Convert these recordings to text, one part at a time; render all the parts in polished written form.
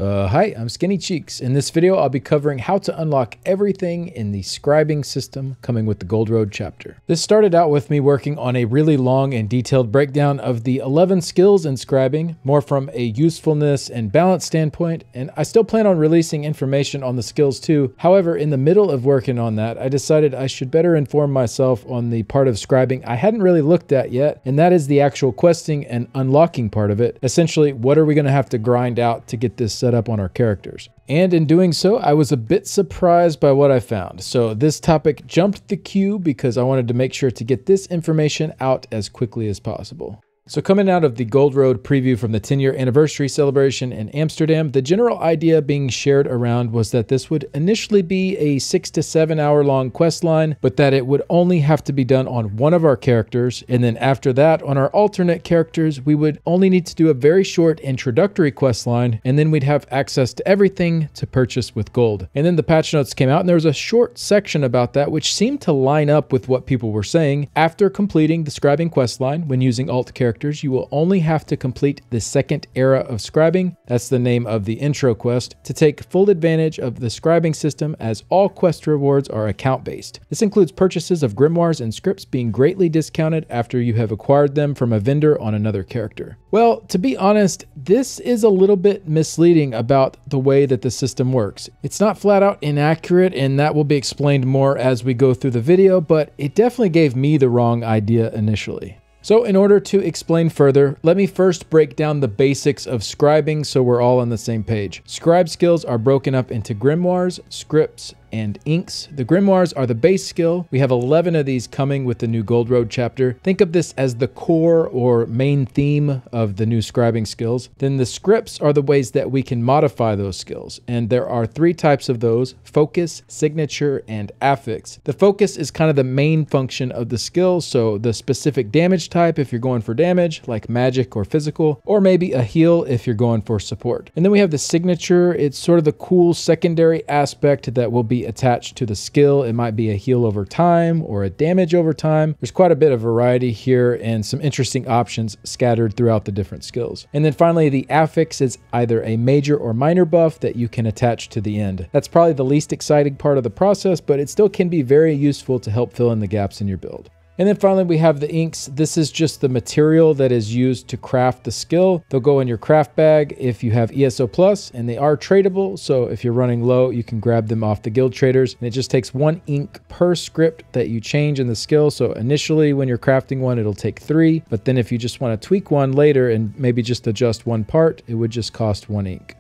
Hi, I'm Skinny Cheeks. In this video, I'll be covering how to unlock everything in the Scribing system coming with the Gold Road chapter. This started out with me working on a really long and detailed breakdown of the 11 skills in Scribing, more from a usefulness and balance standpoint, and I still plan on releasing information on the skills too. However, in the middle of working on that, I decided I should better inform myself on the part of Scribing I hadn't really looked at yet, and that is the actual questing and unlocking part of it. Essentially, what are we going to have to grind out to get this set up on our characters? And in doing so, I was a bit surprised by what I found. So this topic jumped the queue because I wanted to make sure to get this information out as quickly as possible. So coming out of the Gold Road preview from the 10-year anniversary celebration in Amsterdam, the general idea being shared around was that this would initially be a 6 to 7 hour long quest line, but that it would only have to be done on one of our characters. And then after that, on our alternate characters, we would only need to do a very short introductory quest line, and then we'd have access to everything to purchase with gold. And then the patch notes came out, and there was a short section about that, which seemed to line up with what people were saying. After completing the Scribing quest line, when using alt characters, you will only have to complete the second era of Scribing, that's the name of the intro quest, to take full advantage of the Scribing system, as all quest rewards are account-based. This includes purchases of grimoires and scripts being greatly discounted after you have acquired them from a vendor on another character. Well, to be honest, this is a little bit misleading about the way that the system works. It's not flat out inaccurate, and that will be explained more as we go through the video, but it definitely gave me the wrong idea initially. So in order to explain further, let me first break down the basics of Scribing so we're all on the same page. Scribe skills are broken up into grimoires, scripts, and inks. The grimoires are the base skill. We have 11 of these coming with the new Gold Road chapter. Think of this as the core or main theme of the new Scribing skills. Then the scripts are the ways that we can modify those skills. And there are 3 types of those: focus, signature, and affix. The focus is kind of the main function of the skill. So the specific damage type if you're going for damage, like magic or physical, or maybe a heal if you're going for support. And then we have the signature. It's sort of the cool secondary aspect that will be attached to the skill. It might be a heal over time or a damage over time. There's quite a bit of variety here and some interesting options scattered throughout the different skills. And then finally, the affix is either a major or minor buff that you can attach to the end. That's probably the least exciting part of the process, but it still can be very useful to help fill in the gaps in your build. And then finally, we have the inks. This is just the material that is used to craft the skill. They'll go in your craft bag if you have ESO+, and they are tradable. So if you're running low, you can grab them off the guild traders. And it just takes 1 ink per script that you change in the skill. So initially, when you're crafting one, it'll take 3. But then if you just want to tweak one later and maybe just adjust one part, it would just cost 1 ink.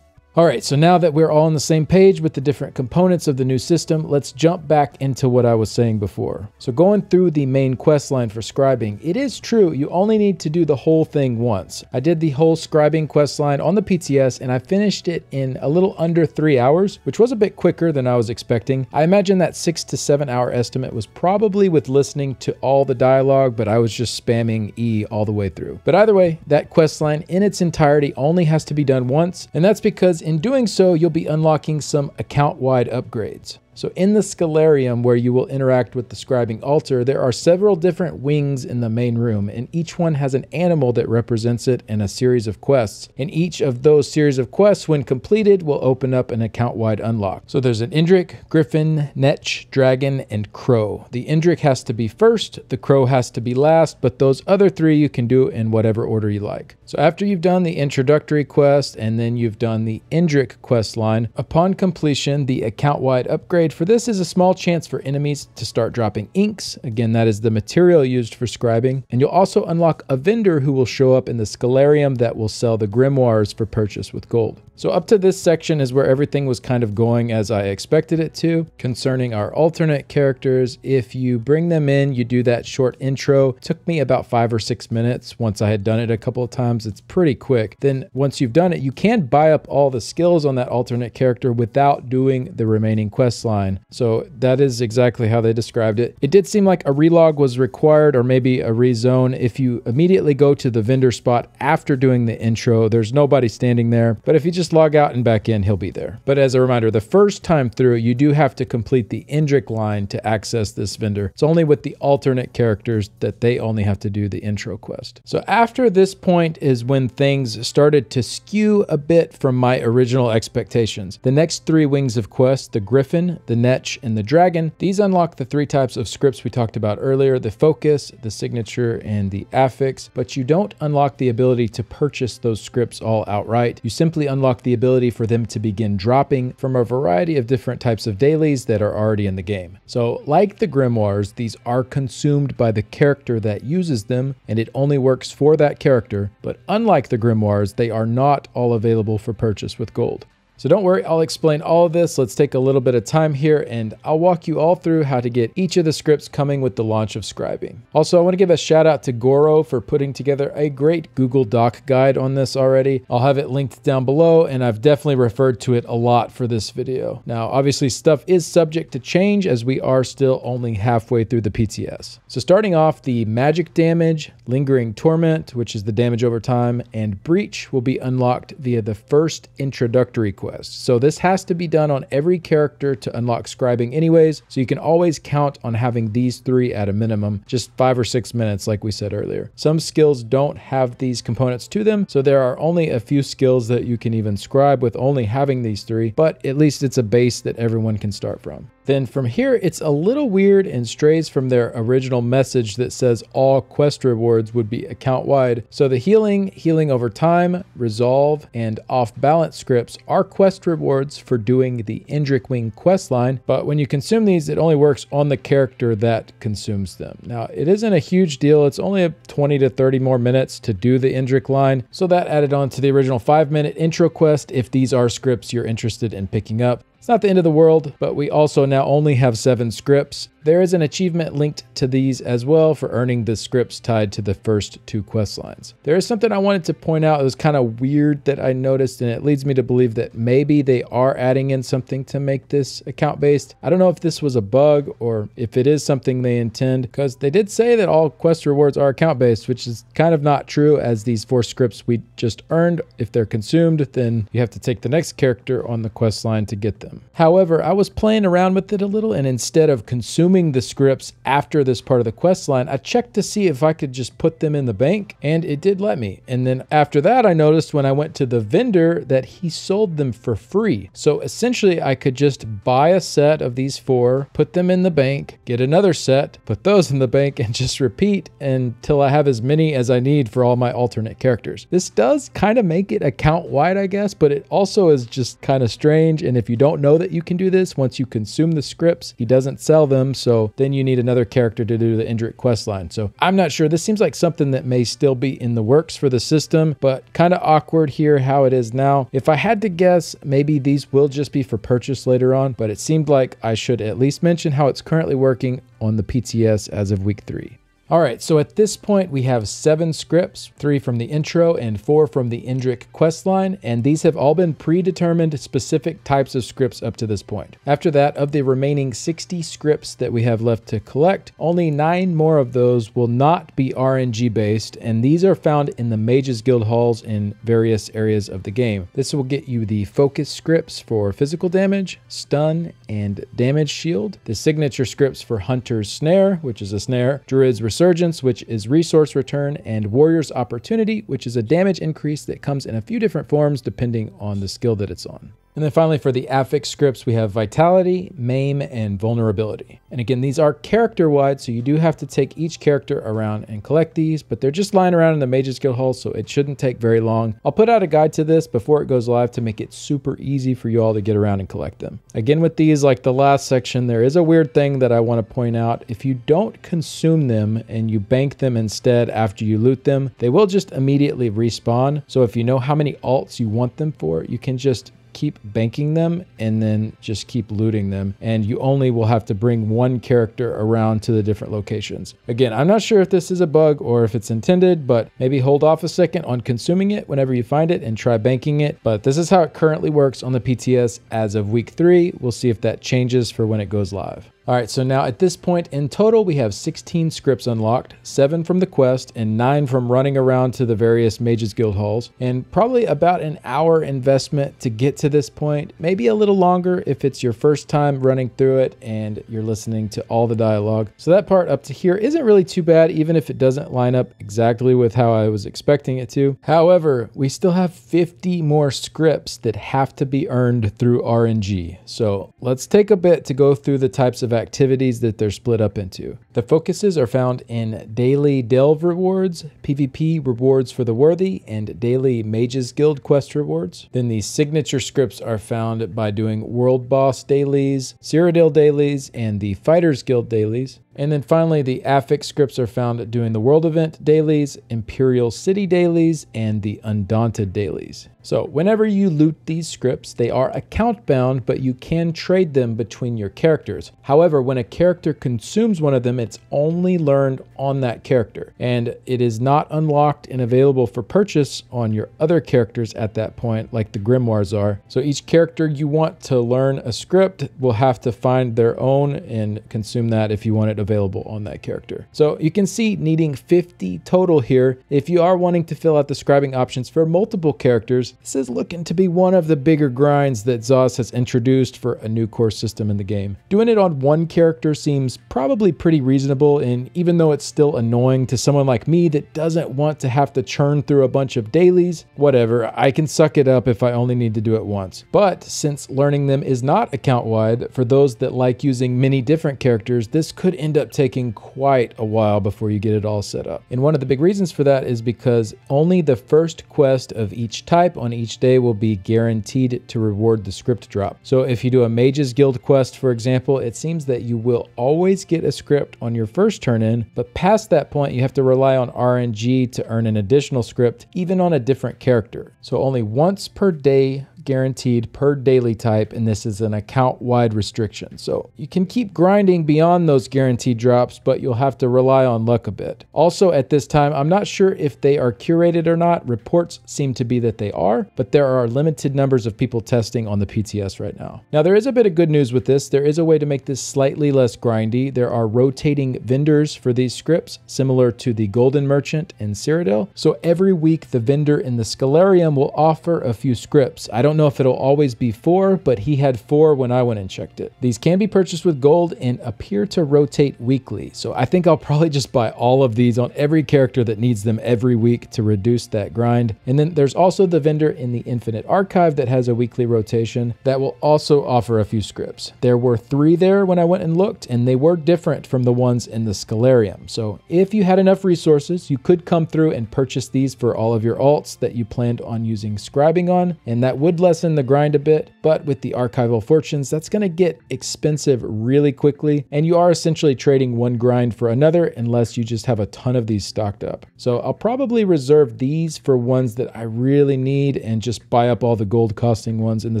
All right, so now that we're all on the same page with the different components of the new system, let's jump back into what I was saying before. So going through the main quest line for Scribing, it is true you only need to do the whole thing once. I did the whole Scribing quest line on the PTS, and I finished it in a little under 3 hours, which was a bit quicker than I was expecting. I imagine that 6 to 7 hour estimate was probably with listening to all the dialogue, but I was just spamming E all the way through. But either way, that quest line in its entirety only has to be done once, and that's because in doing so, you'll be unlocking some account-wide upgrades. So in the Scalarium, where you will interact with the Scribing altar, there are several different wings in the main room, and each one has an animal that represents it in a series of quests. And each of those series of quests, when completed, will open up an account-wide unlock. So there's an Indrik, Griffin, Netch, Dragon, and Crow. The Indrik has to be first, the Crow has to be last, but those other 3 you can do in whatever order you like. So after you've done the introductory quest, and then you've done the Indrik quest line, upon completion, the account-wide upgrade for this is a small chance for enemies to start dropping inks. Again, that is the material used for Scribing. And you'll also unlock a vendor who will show up in the Scalarium that will sell the grimoires for purchase with gold. So up to this section is where everything was kind of going as I expected it to. Concerning our alternate characters, if you bring them in, you do that short intro. It took me about 5 or 6 minutes. Once I had done it a couple of times, it's pretty quick. Then once you've done it, you can buy up all the skills on that alternate character without doing the remaining quest line line. So that is exactly how they described it. It did seem like a relog was required, or maybe a rezone. If you immediately go to the vendor spot after doing the intro, there's nobody standing there. But if you just log out and back in, he'll be there. But as a reminder, the first time through, you do have to complete the Indrik line to access this vendor. It's only with the alternate characters that they only have to do the intro quest. So after this point is when things started to skew a bit from my original expectations. The next 3 wings of quest, the Griffin, the Netch, and the Dragon, these unlock the 3 types of scripts we talked about earlier, the Focus, the Signature, and the Affix, but you don't unlock the ability to purchase those scripts all outright. You simply unlock the ability for them to begin dropping from a variety of different types of dailies that are already in the game. So like the Grimoires, these are consumed by the character that uses them, and it only works for that character, but unlike the Grimoires, they are not all available for purchase with gold. So don't worry, I'll explain all of this. Let's take a little bit of time here and I'll walk you all through how to get each of the scripts coming with the launch of Scribing. Also, I want to give a shout out to Goro for putting together a great Google Doc guide on this already. I'll have it linked down below, and I've definitely referred to it a lot for this video. Now, obviously stuff is subject to change as we are still only halfway through the PTS. So starting off, the magic damage, lingering torment, which is the damage over time, and breach will be unlocked via the first introductory quest. So this has to be done on every character to unlock Scribing anyways, so you can always count on having these 3 at a minimum, just 5 or 6 minutes like we said earlier. Some skills don't have these components to them, so there are only a few skills that you can even scribe with only having these 3, but at least it's a base that everyone can start from. Then from here, it's a little weird and strays from their original message that says all quest rewards would be account-wide. So the healing over time, resolve, and off-balance scripts are quest rewards for doing the Indrik Wing quest line, but when you consume these, it only works on the character that consumes them. Now, it isn't a huge deal. It's only 20 to 30 more minutes to do the Indrik line, so that added on to the original 5-minute intro quest if these are scripts you're interested in picking up. It's not the end of the world, but we also now only have 7 scripts. There is an achievement linked to these as well for earning the scripts tied to the first 2 quest lines. There is something I wanted to point out. It was kind of weird that I noticed, and it leads me to believe that maybe they are adding in something to make this account-based. I don't know if this was a bug or if it is something they intend, because they did say that all quest rewards are account-based, which is kind of not true, as these 4 scripts we just earned, if they're consumed, then you have to take the next character on the quest line to get them. However, I was playing around with it a little, and instead of consuming the scripts after this part of the quest line, I checked to see if I could just put them in the bank, and it did let me. And then after that, I noticed when I went to the vendor that he sold them for free. So essentially, I could just buy a set of these 4, put them in the bank, get another set, put those in the bank, and just repeat until I have as many as I need for all my alternate characters. This does kind of make it account-wide, I guess, but it also is just kind of strange. And if you don't know that you can do this, once you consume the scripts, he doesn't sell them, so then you need another character to do the Indrik quest line. So I'm not sure. This seems like something that may still be in the works for the system, but kind of awkward here how it is now. If I had to guess, maybe these will just be for purchase later on, but it seemed like I should at least mention how it's currently working on the PTS as of week 3. All right, so at this point we have 7 scripts, 3 from the intro and 4 from the Indrik questline, and these have all been predetermined specific types of scripts up to this point. After that, of the remaining 60 scripts that we have left to collect, only 9 more of those will not be RNG based, and these are found in the Mages Guild halls in various areas of the game. This will get you the focus scripts for physical damage, stun, and damage shield, the signature scripts for Hunter's Snare, which is a snare, Druid's Resurgence, which is resource return, and Warrior's Opportunity, which is a damage increase that comes in a few different forms depending on the skill that it's on. And then finally for the affix scripts, we have Vitality, Maim, and Vulnerability. And again, these are character-wide, so you do have to take each character around and collect these, but they're just lying around in the Mages Guild Hall, so it shouldn't take very long. I'll put out a guide to this before it goes live to make it super easy for you all to get around and collect them. Again, with these, like the last section, there is a weird thing that I want to point out. If you don't consume them and you bank them instead after you loot them, they will just immediately respawn. So if you know how many alts you want them for, you can just keep banking them and then just keep looting them. And you only will have to bring one character around to the different locations. Again, I'm not sure if this is a bug or if it's intended, but maybe hold off a second on consuming it whenever you find it and try banking it. But this is how it currently works on the PTS as of week 3. We'll see if that changes for when it goes live. All right, so now at this point in total, we have 16 scripts unlocked, 7 from the quest and 9 from running around to the various Mages Guild halls, and probably about an hour investment to get to this point, maybe a little longer if it's your first time running through it and you're listening to all the dialogue. So that part up to here isn't really too bad, even if it doesn't line up exactly with how I was expecting it to. However, we still have 50 more scripts that have to be earned through RNG. So let's take a bit to go through the types of activities that they're split up into. The focuses are found in daily delve rewards, PvP rewards for the worthy, and daily Mages Guild quest rewards. Then the signature scripts are found by doing World Boss dailies, Cyrodiil dailies, and the Fighters Guild dailies. And then finally, the affix scripts are found doing the World Event dailies, Imperial City dailies, and the Undaunted dailies. So whenever you loot these scripts, they are account bound, but you can trade them between your characters. However, when a character consumes one of them, it's only learned on that character, and it is not unlocked and available for purchase on your other characters at that point, like the grimoires are. So each character you want to learn a script will have to find their own and consume that if you want it available on that character. So you can see needing 50 total here. If you are wanting to fill out the scribing options for multiple characters, this is looking to be one of the bigger grinds that ZOS has introduced for a new core system in the game. Doing it on one character seems probably pretty reasonable, and even though it's still annoying to someone like me that doesn't want to have to churn through a bunch of dailies, whatever, I can suck it up if I only need to do it once. But since learning them is not account-wide, for those that like using many different characters, this could end up taking quite a while before you get it all set up. And one of the big reasons for that is because only the first quest of each type on each day will be guaranteed to reward the script drop. So if you do a Mages Guild quest, for example, it seems that you will always get a script on your first turn in, but past that point, you have to rely on RNG to earn an additional script, even on a different character. So only once per day guaranteed per daily type, and this is an account-wide restriction. So you can keep grinding beyond those guaranteed drops, but you'll have to rely on luck a bit. Also at this time, I'm not sure if they are curated or not. Reports seem to be that they are, but there are limited numbers of people testing on the PTS right now. Now there is a bit of good news with this. There is a way to make this slightly less grindy. There are rotating vendors for these scripts, similar to the Golden Merchant in Cyrodiil. So every week the vendor in the Scalarium will offer a few scripts. I don't know if it'll always be 4, but he had 4 when I went and checked it. These can be purchased with gold and appear to rotate weekly. So I think I'll probably just buy all of these on every character that needs them every week to reduce that grind. And then there's also the vendor in the Infinite Archive that has a weekly rotation that will also offer a few scripts. There were 3 there when I went and looked, and they were different from the ones in the Scalarium. So if you had enough resources, you could come through and purchase these for all of your alts that you planned on using scribing on, and that would lessen the grind a bit. But with the archival fortunes, that's going to get expensive really quickly, and you are essentially trading one grind for another unless you just have a ton of these stocked up. So I'll probably reserve these for ones that I really need and just buy up all the gold costing ones in the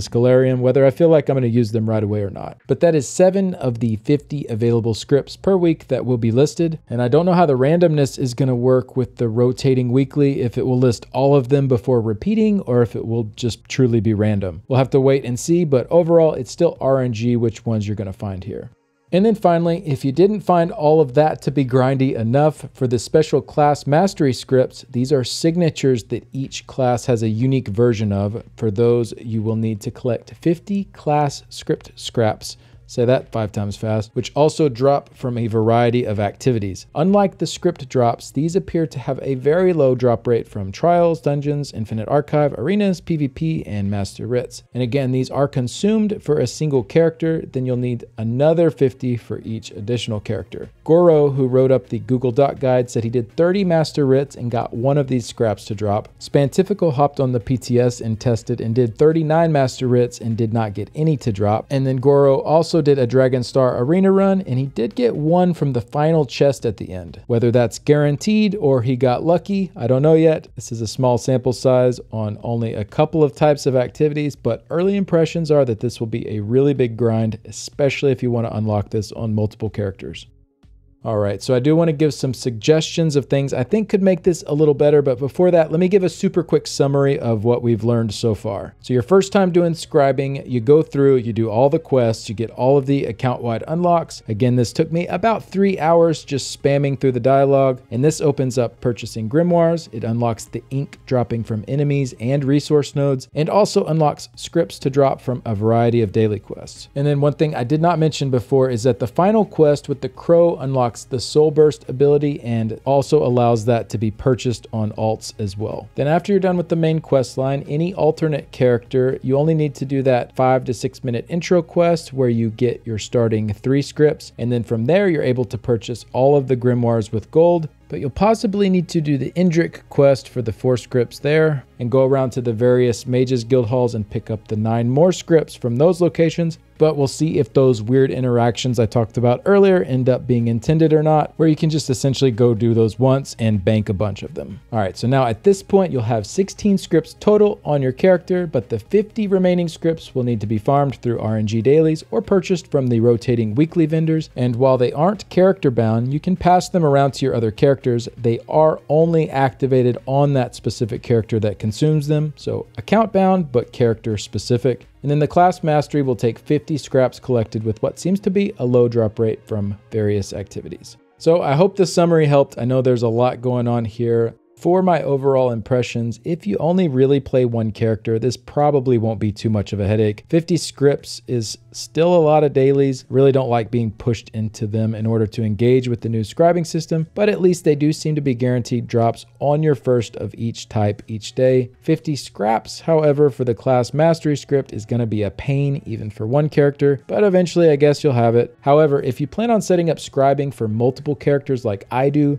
Scalarium, whether I feel like I'm going to use them right away or not. But that is 7 of the 50 available scripts per week that will be listed, and I don't know how the randomness is going to work with the rotating weekly, if it will list all of them before repeating or if it will just truly be random. We'll have to wait and see, but overall it's still RNG which ones you're going to find here. And then finally, if you didn't find all of that to be grindy enough, for the special class mastery scripts, these are signatures that each class has a unique version of. For those, you will need to collect 50 class script scraps. Say that 5 times fast, which also drop from a variety of activities. Unlike the script drops, these appear to have a very low drop rate from trials, dungeons, Infinite Archive, arenas, PvP, and Master Writs. And again, these are consumed for a single character, then you'll need another 50 for each additional character. Goro, who wrote up the Google Doc guide, said he did 30 Master Writs and got one of these scraps to drop. Spantifical hopped on the PTS and tested and did 39 Master Writs and did not get any to drop. And then Goro also also did a Dragon Star Arena run, and he did get one from the final chest at the end. Whether that's guaranteed or he got lucky, I don't know yet. This is a small sample size on only a couple of types of activities, but early impressions are that this will be a really big grind, especially if you want to unlock this on multiple characters. All right, so I do want to give some suggestions of things I think could make this a little better, but before that, let me give a super quick summary of what we've learned so far. So your first time doing scribing, you go through, you do all the quests, you get all of the account-wide unlocks. Again, this took me about 3 hours just spamming through the dialogue, and this opens up purchasing grimoires. It unlocks the ink dropping from enemies and resource nodes, and also unlocks scripts to drop from a variety of daily quests. And then one thing I did not mention before is that the final quest with the crow unlocks the Soul Burst ability and also allows that to be purchased on alts as well. Then after you're done with the main quest line, any alternate character, you only need to do that 5 to 6 minute intro quest where you get your starting 3 scripts, and then from there you're able to purchase all of the grimoires with gold. But you'll possibly need to do the Indrik quest for the 4 scripts there and go around to the various Mages Guild halls and pick up the 9 more scripts from those locations. But we'll see if those weird interactions I talked about earlier end up being intended or not, where you can just essentially go do those once and bank a bunch of them. All right, so now at this point, you'll have 16 scripts total on your character, but the 50 remaining scripts will need to be farmed through RNG dailies or purchased from the rotating weekly vendors. And while they aren't character bound, you can pass them around to your other characters. They are only activated on that specific character that consumes them. So account bound, but character specific. And then the class mastery will take 50 scraps collected with what seems to be a low drop rate from various activities. So I hope this summary helped. I know there's a lot going on here. For my overall impressions, if you only really play one character, this probably won't be too much of a headache. 50 scripts is still a lot of dailies. Really don't like being pushed into them in order to engage with the new scribing system, but at least they do seem to be guaranteed drops on your first of each type each day. 50 scraps, however, for the class mastery script is going to be a pain even for one character, but eventually I guess you'll have it. However, if you plan on setting up scribing for multiple characters like I do,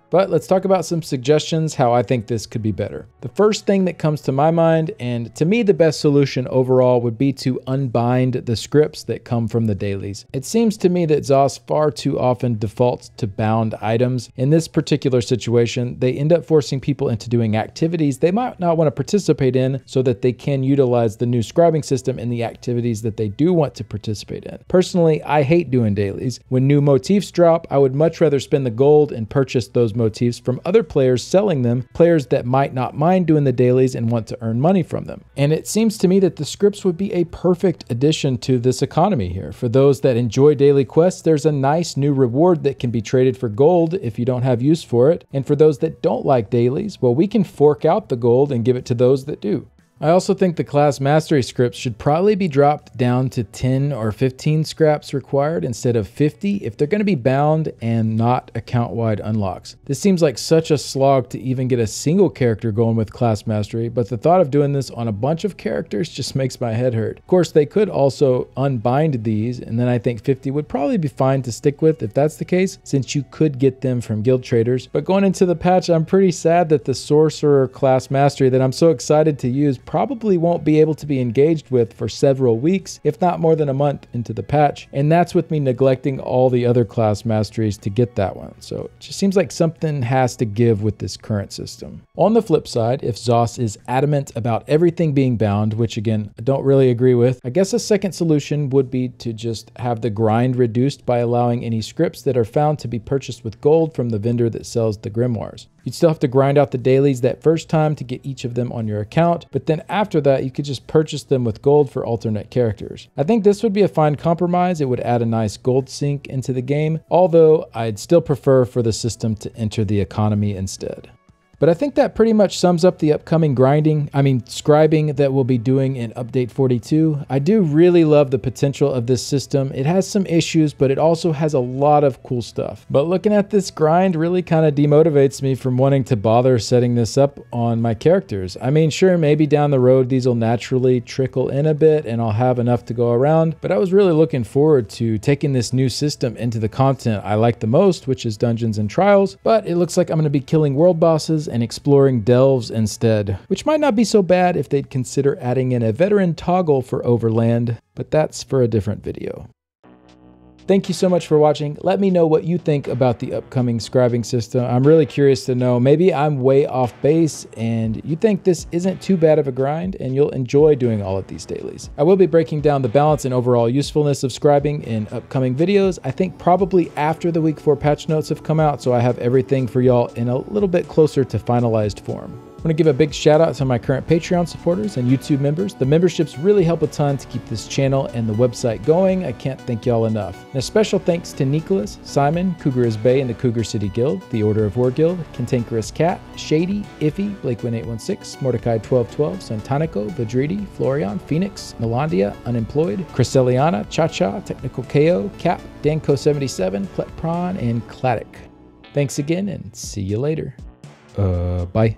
But let's talk about some suggestions how I think this could be better. The first thing that comes to my mind, and to me the best solution overall, would be to unbind the scripts that come from the dailies. It seems to me that ZOS far too often defaults to bound items. In this particular situation, they end up forcing people into doing activities they might not want to participate in so that they can utilize the new scribing system in the activities that they do want to participate in. Personally, I hate doing dailies. When new motifs drop, I would much rather spend the gold and purchase those motifs from other players selling them, players that might not mind doing the dailies and want to earn money from them. And it seems to me that the scripts would be a perfect addition to this economy here. For those that enjoy daily quests, there's a nice new reward that can be traded for gold if you don't have use for it. And for those that don't like dailies, well, we can fork out the gold and give it to those that do. I also think the class mastery scripts should probably be dropped down to 10 or 15 scraps required instead of 50 if they're going to be bound and not account-wide unlocks. This seems like such a slog to even get a single character going with class mastery, but the thought of doing this on a bunch of characters just makes my head hurt. Of course, they could also unbind these, and then I think 50 would probably be fine to stick with if that's the case, since you could get them from guild traders. But going into the patch, I'm pretty sad that the sorcerer class mastery that I'm so excited to use probably won't be able to be engaged with for several weeks, if not more than a month into the patch. And that's with me neglecting all the other class masteries to get that one. So it just seems like something has to give with this current system. On the flip side, if ZOS is adamant about everything being bound, which again, I don't really agree with, I guess a second solution would be to just have the grind reduced by allowing any scripts that are found to be purchased with gold from the vendor that sells the grimoires. You'd still have to grind out the dailies that first time to get each of them on your account, but then after that, you could just purchase them with gold for alternate characters. I think this would be a fine compromise. It would add a nice gold sink into the game, although I'd still prefer for the system to enter the economy instead. But I think that pretty much sums up the upcoming scribing that we'll be doing in Update 42. I do really love the potential of this system. It has some issues, but it also has a lot of cool stuff. But looking at this grind really kind of demotivates me from wanting to bother setting this up on my characters. I mean, sure, maybe down the road these will naturally trickle in a bit and I'll have enough to go around, but I was really looking forward to taking this new system into the content I like the most, which is Dungeons and Trials. But it looks like I'm going to be killing world bosses bosses and exploring delves instead, which might not be so bad if they'd consider adding in a veteran toggle for overland, but that's for a different video. Thank you so much for watching. Let me know what you think about the upcoming scribing system. I'm really curious to know. Maybe I'm way off base and you think this isn't too bad of a grind and you'll enjoy doing all of these dailies. I will be breaking down the balance and overall usefulness of scribing in upcoming videos. I think probably after the week 4 patch notes have come out, so I have everything for y'all in a little bit closer to finalized form. I want to give a big shout out to my current Patreon supporters and YouTube members. The memberships really help a ton to keep this channel and the website going. I can't thank y'all enough. And a special thanks to Nicholas, Simon, Cougarous Bay and the Cougar City Guild, the Order of War Guild, Cantankerous Cat, Shady, Iffy, Blake1816, Mordecai1212, Santanico, Vidridi, Florian, Phoenix, Melandia, Unemployed, Chryseliana, Cha-Cha, Technical KO, Cap, Danco77, Pletpron, and Cladic. Thanks again and see you later. Bye.